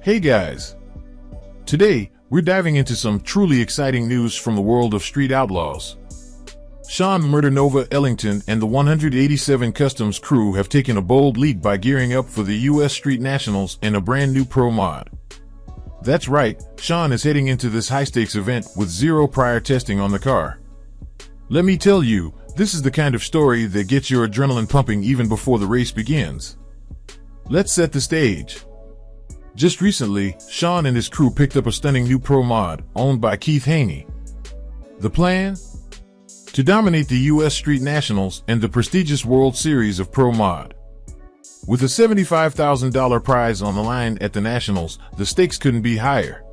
Hey guys! Today, we're diving into some truly exciting news from the world of Street Outlaws. Shawn Ellington and the 187 Customs crew have taken a bold leap by gearing up for the US Street Nationals in a brand new pro mod. That's right, Shawn is heading into this high-stakes event with zero prior testing on the car. Let me tell you, this is the kind of story that gets your adrenaline pumping even before the race begins. Let's set the stage. Just recently, Shawn and his crew picked up a stunning new pro mod, owned by Hemi. The plan? To dominate the US Street Nationals and the prestigious World Series of Pro Mod. With a $75,000 prize on the line at the Nationals, the stakes couldn't be higher.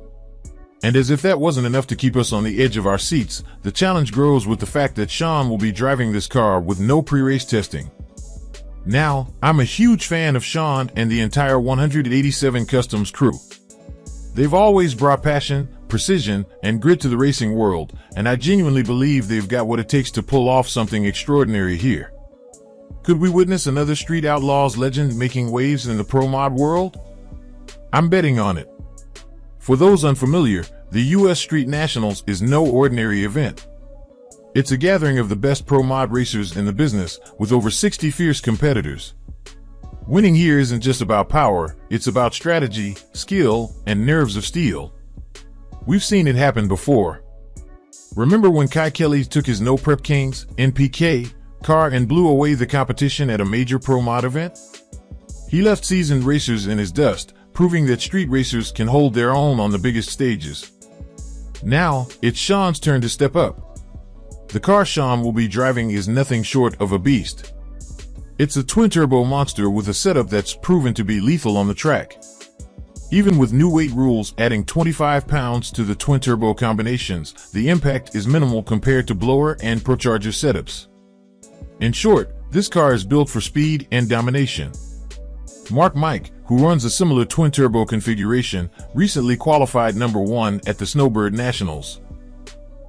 And as if that wasn't enough to keep us on the edge of our seats, the challenge grows with the fact that Shawn will be driving this car with no pre-race testing. Now, I'm a huge fan of Shawn and the entire 187 Customs crew. They've always brought passion, precision, and grit to the racing world, and I genuinely believe they've got what it takes to pull off something extraordinary here. Could we witness another Street Outlaws legend making waves in the pro mod world? I'm betting on it. For those unfamiliar, the US Street Nationals is no ordinary event. It's a gathering of the best pro mod racers in the business, with over 60 fierce competitors. Winning here isn't just about power, it's about strategy, skill, and nerves of steel. We've seen it happen before. Remember when Kai Kelly took his No Prep Kings, NPK, car and blew away the competition at a major pro mod event? He left seasoned racers in his dust, proving that street racers can hold their own on the biggest stages. Now, it's Shawn's turn to step up. The car Shawn will be driving is nothing short of a beast. It's a twin-turbo monster with a setup that's proven to be lethal on the track. Even with new weight rules adding 25 pounds to the twin-turbo combinations, the impact is minimal compared to blower and procharger setups. In short, this car is built for speed and domination. Mark Mike, who runs a similar twin-turbo configuration, recently qualified number 1 at the Snowbird Nationals.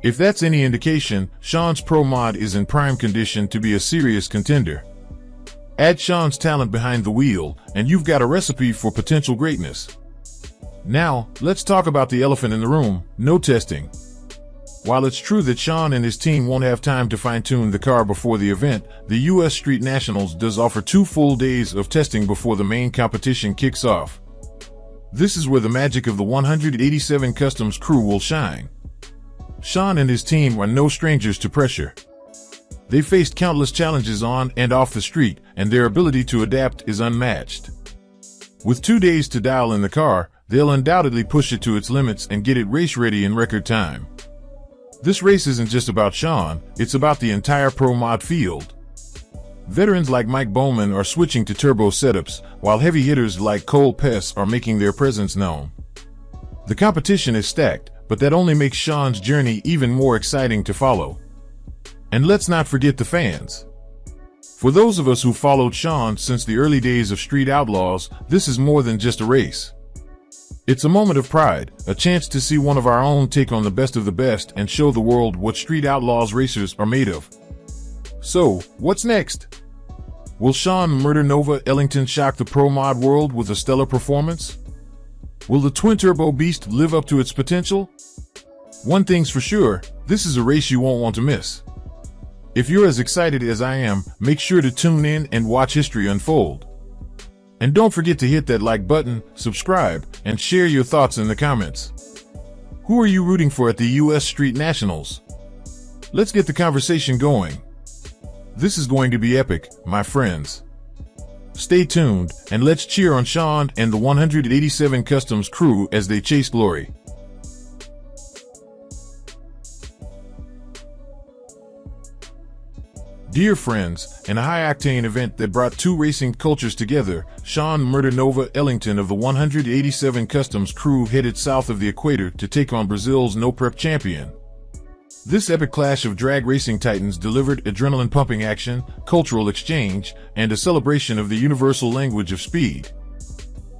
If that's any indication, Shawn's pro mod is in prime condition to be a serious contender. Add Shawn's talent behind the wheel, and you've got a recipe for potential greatness. Now, let's talk about the elephant in the room: no testing. While it's true that Shawn and his team won't have time to fine-tune the car before the event, the US Street Nationals does offer 2 full days of testing before the main competition kicks off. This is where the magic of the 187 Customs crew will shine. Shawn and his team are no strangers to pressure. They've faced countless challenges on and off the street, and their ability to adapt is unmatched. With 2 days to dial in the car, they'll undoubtedly push it to its limits and get it race-ready in record time. This race isn't just about Shawn, it's about the entire pro mod field. Veterans like Mike Bowman are switching to turbo setups, while heavy hitters like Cole Pess are making their presence known. The competition is stacked, but that only makes Shawn's journey even more exciting to follow. And let's not forget the fans. For those of us who followed Shawn since the early days of Street Outlaws, this is more than just a race. It's a moment of pride, a chance to see one of our own take on the best of the best and show the world what Street Outlaws racers are made of. So, what's next? Will Shawn Ellington shock the pro mod world with a stellar performance? Will the twin-turbo beast live up to its potential? One thing's for sure, this is a race you won't want to miss. If you're as excited as I am, make sure to tune in and watch history unfold. And don't forget to hit that like button, subscribe, and share your thoughts in the comments. Who are you rooting for at the US Street Nationals? Let's get the conversation going. This is going to be epic, my friends. Stay tuned, and let's cheer on Shawn and the 187 Customs crew as they chase glory. Dear friends, in a high-octane event that brought 2 racing cultures together, Shawn Ellington of the 187 Customs crew headed south of the equator to take on Brazil's No Prep champion. This epic clash of drag racing titans delivered adrenaline-pumping action, cultural exchange, and a celebration of the universal language of speed.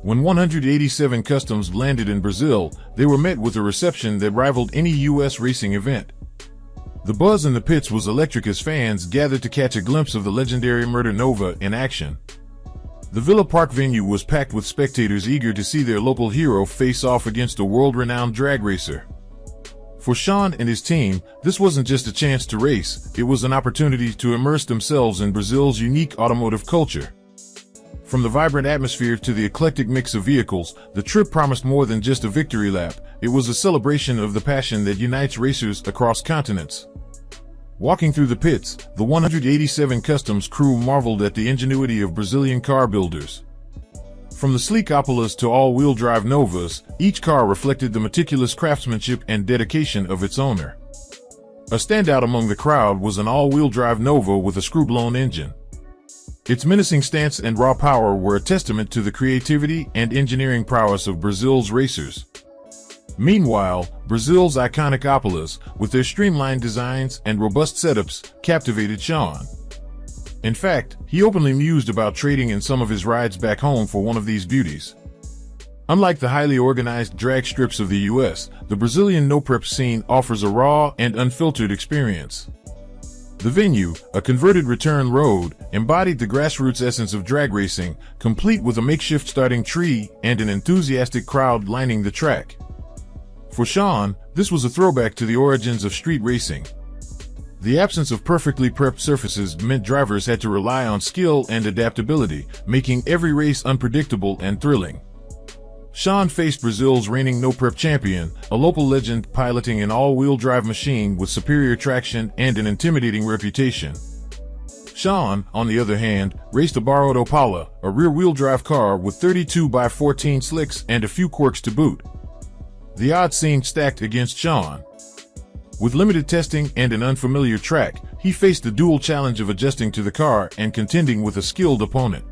When 187 Customs landed in Brazil, they were met with a reception that rivaled any US racing event. The buzz in the pits was electric as fans gathered to catch a glimpse of the legendary Murder Nova in action. The Villa Park venue was packed with spectators eager to see their local hero face off against a world-renowned drag racer. For Shawn and his team, this wasn't just a chance to race, it was an opportunity to immerse themselves in Brazil's unique automotive culture. From the vibrant atmosphere to the eclectic mix of vehicles, the trip promised more than just a victory lap. It was a celebration of the passion that unites racers across continents. Walking through the pits, the 187 Customs crew marveled at the ingenuity of Brazilian car builders. From the sleek Opalas to all-wheel drive Novas, each car reflected the meticulous craftsmanship and dedication of its owner. A standout among the crowd was an all-wheel drive Nova with a screw-blown engine. Its menacing stance and raw power were a testament to the creativity and engineering prowess of Brazil's racers. Meanwhile, Brazil's iconic Opalas, with their streamlined designs and robust setups, captivated Shawn. In fact, he openly mused about trading in some of his rides back home for one of these beauties. Unlike the highly organized drag strips of the US, the Brazilian no-prep scene offers a raw and unfiltered experience. The venue, a converted return road, embodied the grassroots essence of drag racing, complete with a makeshift starting tree and an enthusiastic crowd lining the track. For Shawn, this was a throwback to the origins of street racing. The absence of perfectly prepped surfaces meant drivers had to rely on skill and adaptability, making every race unpredictable and thrilling. Shawn faced Brazil's reigning no-prep champion, a local legend piloting an all-wheel drive machine with superior traction and an intimidating reputation. Shawn, on the other hand, raced a borrowed Opala, a rear-wheel drive car with 32x14 slicks and a few quirks to boot. The odds seemed stacked against Shawn. With limited testing and an unfamiliar track, he faced the dual challenge of adjusting to the car and contending with a skilled opponent.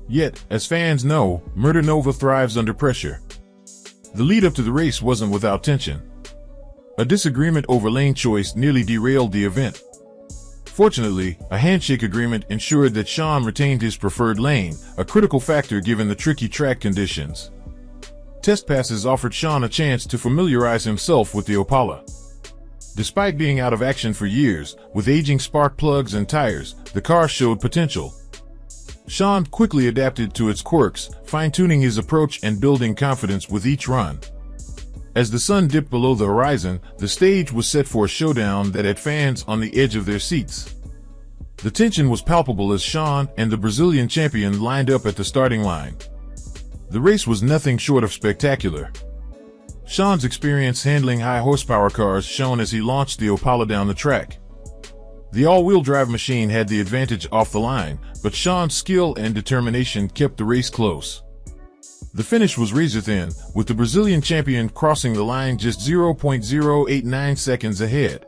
Yet, as fans know, Murder Nova thrives under pressure. The lead-up to the race wasn't without tension. A disagreement over lane choice nearly derailed the event. Fortunately, a handshake agreement ensured that Shawn retained his preferred lane, a critical factor given the tricky track conditions. Test passes offered Shawn a chance to familiarize himself with the Opala. Despite being out of action for years, with aging spark plugs and tires, the car showed potential. Shawn quickly adapted to its quirks, fine-tuning his approach and building confidence with each run. As the sun dipped below the horizon, the stage was set for a showdown that had fans on the edge of their seats. The tension was palpable as Shawn and the Brazilian champion lined up at the starting line. The race was nothing short of spectacular. Shawn's experience handling high-horsepower cars shone as he launched the Opala down the track. The all-wheel drive machine had the advantage off the line, but Shawn's skill and determination kept the race close. The finish was razor-thin, with the Brazilian champion crossing the line just 0.089 seconds ahead.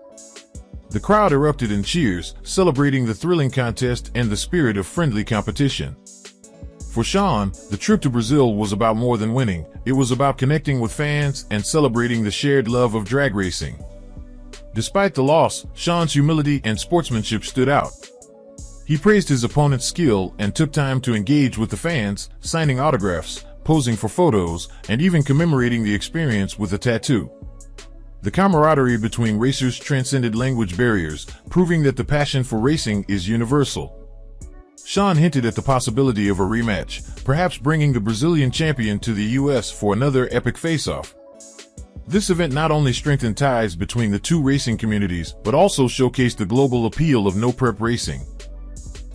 The crowd erupted in cheers, celebrating the thrilling contest and the spirit of friendly competition. For Shawn, the trip to Brazil was about more than winning. It was about connecting with fans and celebrating the shared love of drag racing. Despite the loss, Shawn's humility and sportsmanship stood out. He praised his opponent's skill and took time to engage with the fans, signing autographs, posing for photos, and even commemorating the experience with a tattoo. The camaraderie between racers transcended language barriers, proving that the passion for racing is universal. Shawn hinted at the possibility of a rematch, perhaps bringing the Brazilian champion to the US for another epic face-off. This event not only strengthened ties between the two racing communities, but also showcased the global appeal of no-prep racing.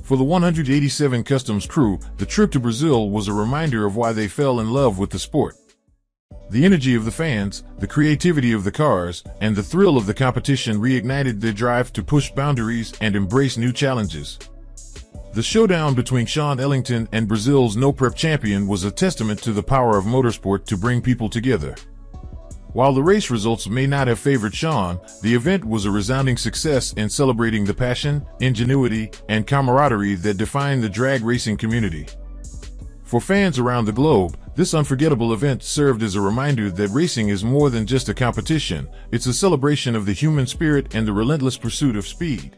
For the 187 Customs crew, the trip to Brazil was a reminder of why they fell in love with the sport. The energy of the fans, the creativity of the cars, and the thrill of the competition reignited their drive to push boundaries and embrace new challenges. The showdown between Shawn Ellington and Brazil's no-prep champion was a testament to the power of motorsport to bring people together. While the race results may not have favored Shawn, the event was a resounding success in celebrating the passion, ingenuity, and camaraderie that define the drag racing community. For fans around the globe, this unforgettable event served as a reminder that racing is more than just a competition. It's a celebration of the human spirit and the relentless pursuit of speed.